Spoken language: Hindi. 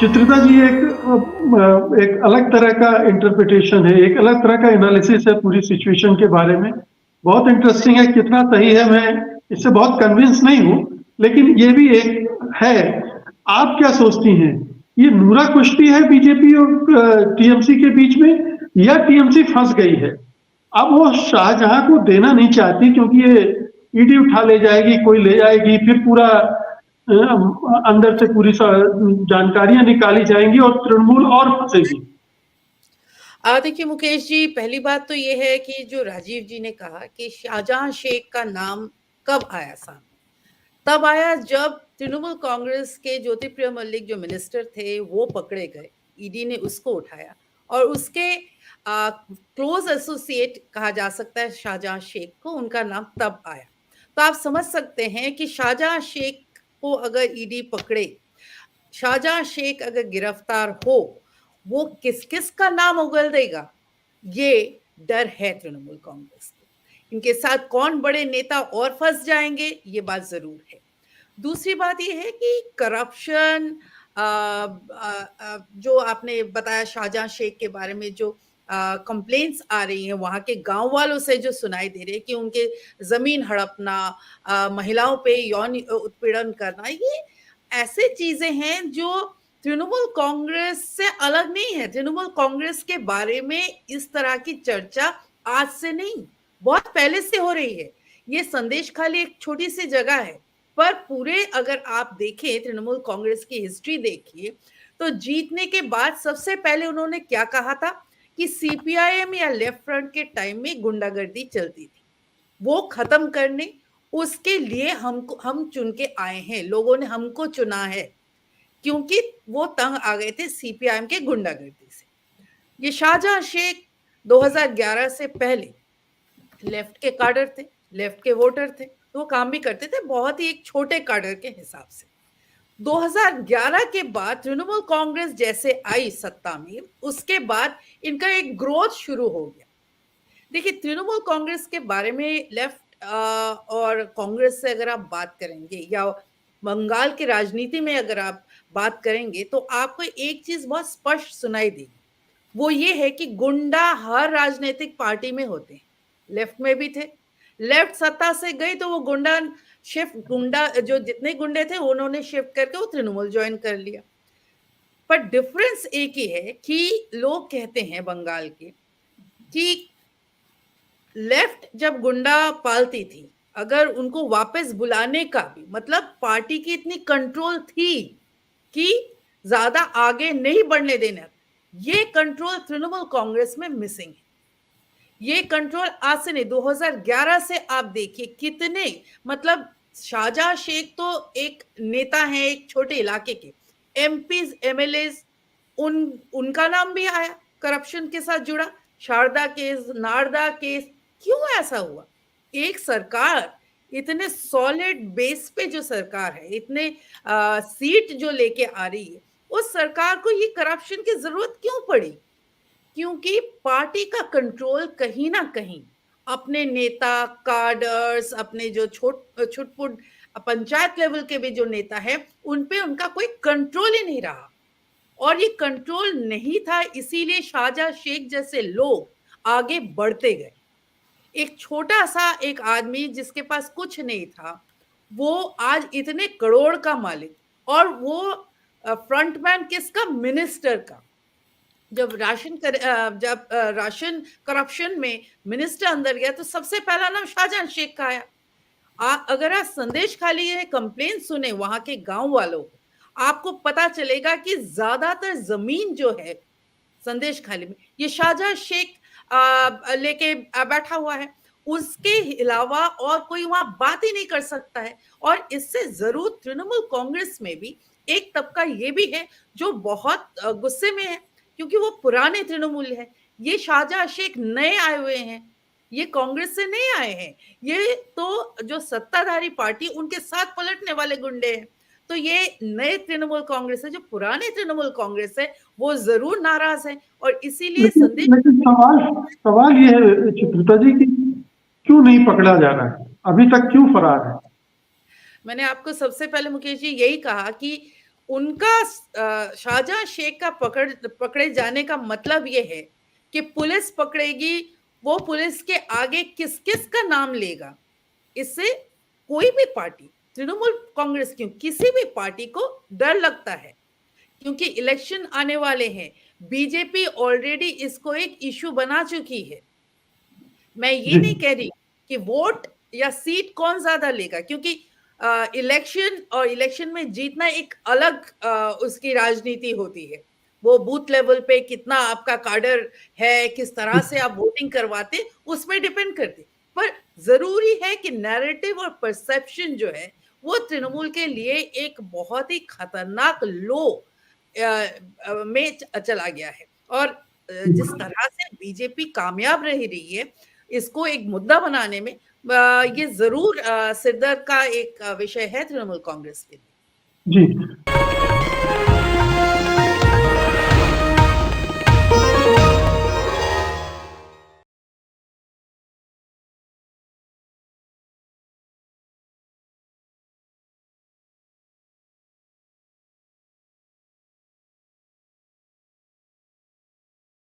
चित्रिता जी, एक अलग तरह का इंटरप्रिटेशन है, एक अलग तरह का एनालिसिस है पूरी सिचुएशन के बारे में। बहुत इंटरेस्टिंग है, कितना सही है मैं इससे बहुत कन्विंस नहीं हूँ, लेकिन ये भी एक है। आप क्या सोचती हैं, ये नूरा कुश्ती है बीजेपी और टीएमसी के बीच में, या टीएमसी फंस गई है? अब वो शाहजहां को देना नहीं चाहती क्योंकि ये ईडी उठा ले जाएगी, कोई ले जाएगी, फिर पूरा अंदर से पूरी जानकारियां निकाली जाएंगी और तृणमूल और फंसेगी। देखिए मुकेश जी, पहली बात तो ये है कि जो राजीव जी ने कहा कि शाहजहां शेख का नाम कब आया सामने, तब आया जब तृणमूल कांग्रेस के ज्योतिप्रिय मल्लिक जो मिनिस्टर थे वो पकड़े गए, ईडी ने उसको उठाया और उसके क्लोज एसोसिएट कहा जा सकता है शाहजहां शेख को, उनका नाम तब आया। तो आप समझ सकते हैं कि शाहजहां शेख को अगर ईडी पकड़े, शाहजहां शेख अगर गिरफ्तार हो, वो किस किस का नाम उगल देगा, ये डर है तृणमूल कांग्रेस को। इनके साथ कौन बड़े नेता और फंस जाएंगे, ये बात जरूर है। दूसरी बात ये है कि करप्शन, जो आपने बताया शाहजहां शेख के बारे में जो कंप्लेंट्स आ रही हैं वहां के गांव वालों से, जो सुनाई दे रहे हैं कि उनके जमीन हड़पना, महिलाओं पे यौन उत्पीड़न करना, ये ऐसे चीजें हैं जो तृणमूल कांग्रेस से अलग नहीं है। तृणमूल कांग्रेस के बारे में इस तरह की चर्चा आज से नहीं, बहुत पहले से हो रही है। ये संदेश खाली एक छोटी सी जगह है, पर पूरे अगर आप देखें तृणमूल कांग्रेस की हिस्ट्री देखिए, तो जीतने के बाद सबसे पहले उन्होंने क्या कहा था कि सीपीआईएम या लेफ्ट फ्रंट के टाइम में गुंडागर्दी चलती थी, वो खत्म करने, उसके लिए हम चुन के आए हैं, लोगों ने हमको चुना है, क्योंकि वो तंग आ गए थे सीपीआईएम के गुंडागर्दी से। ये शाहजहां शेख 2011 से पहले लेफ्ट के कार्डर थे, लेफ्ट के वोटर थे, तो वो काम भी करते थे बहुत ही एक छोटे कार्डर के हिसाब से। 2011 के बाद तृणमूल कांग्रेस जैसे आई सत्ता में, उसके बाद इनका एक ग्रोथ शुरू हो गया। देखिए, तृणमूल कांग्रेस के बारे में लेफ्ट और कांग्रेस से अगर आप बात करेंगे या बंगाल की राजनीति में अगर आप बात करेंगे, तो आपको एक चीज बहुत स्पष्ट सुनाई देगी, वो ये है कि गुंडा हर राजनीतिक पार्टी में होते हैं। लेफ्ट में भी थे, लेफ्ट सत्ता से गई तो वो गुंडा जो जितने गुंडे थे उन्होंने शिफ्ट करके वो तृणमूल ज्वाइन कर लिया। पर डिफरेंस एक ही है कि लोग कहते हैं बंगाल के कि लेफ्ट जब गुंडा पालती थी, अगर उनको वापस बुलाने का भी मतलब पार्टी की इतनी कंट्रोल थी कि ज्यादा आगे नहीं बढ़ने देना, ये कंट्रोल तृणमूल कांग्रेस में मिसिंग है। ये कंट्रोल आज से नहीं, 2011 से आप देखिए कितने, मतलब शाहजहां शेख तो एक नेता है एक छोटे इलाके के, एमपीज एमएलए उनका नाम भी आया करप्शन के साथ जुड़ा, शारदा केस, नारदा केस। क्यों ऐसा हुआ? एक सरकार इतने सॉलिड बेस पे जो सरकार है, इतने सीट जो लेके आ रही है, उस सरकार को ये करप्शन की जरूरत क्यों पड़ी? क्योंकि पार्टी का कंट्रोल कहीं ना कहीं अपने नेता कार्डर्स, अपने जो छुटपुट पंचायत लेवल के भी जो नेता है, उन पे उनका कोई कंट्रोल ही नहीं रहा। और ये कंट्रोल नहीं था, इसीलिए शाहजहां शेख जैसे लोग आगे बढ़ते गए। एक छोटा सा एक आदमी जिसके पास कुछ नहीं था, वो आज इतने करोड़ का मालिक, और वो फ्रंटमैन किसका? मिनिस्टर का। जब राशन करप्शन में मिनिस्टर अंदर गया तो सबसे पहला नाम शाहजहां शेख का आया। अगर आप संदेश खाली ये कंप्लेन सुने वहां के गांव वालों को, आपको पता चलेगा कि ज्यादातर जमीन जो है संदेश खाली में, ये शाहजहां शेख लेके बैठा हुआ है। उसके अलावा और कोई वहां बात ही नहीं कर सकता है। और इससे जरूर तृणमूल कांग्रेस में भी एक तबका ये भी है जो बहुत गुस्से में है, क्योंकि वो पुराने तृणमूल है। ये शाहजहां शेख नए आए हुए हैं, ये कांग्रेस से नहीं आए हैं, ये तो जो सत्ताधारी पार्टी उनके साथ पलटने वाले गुंडे हैं। तो ये नए तृणमूल कांग्रेस है, जो पुराने तृणमूल कांग्रेस है वो जरूर नाराज है। और इसीलिए संदेश लेकिन सवाल ये है चित्रिता जी कि क्यों नहीं पकड़ा जा रहा है, अभी तक क्यों फरार है? मैंने आपको सबसे पहले मुकेश जी यही कहा कि उनका शाहजहां शेख का पकड़े जाने का मतलब ये है कि पुलिस पकड़ेगी, वो पुलिस के आगे किस-किस का नाम लेगा। इससे कोई भी पार्टी, तृणमूल कांग्रेस क्यों, किसी भी पार्टी को डर लगता है, क्योंकि इलेक्शन आने वाले हैं। बीजेपी ऑलरेडी इसको एक इश्यू बना चुकी है। मैं ये जी नहीं कह रही कि वोट या सीट कौन ज्यादा लेगा, क्योंकि इलेक्शन और इलेक्शन में जीतना एक अलग उसकी राजनीति होती है। वो बूथ लेवल पे कितना आपका काडर है, किस तरह से आप वोटिंग करवाते, उसमें डिपेंड करती। पर जरूरी है कि नैरेटिव और परसेप्शन जो है वो तृणमूल के लिए एक बहुत ही खतरनाक लो में चला गया है। और जिस तरह से बीजेपी कामयाब रह रही है इसको एक मुद्दा बनाने में, ये जरूर सिरदर्द का एक विषय है तृणमूल कांग्रेस के लिए। जी।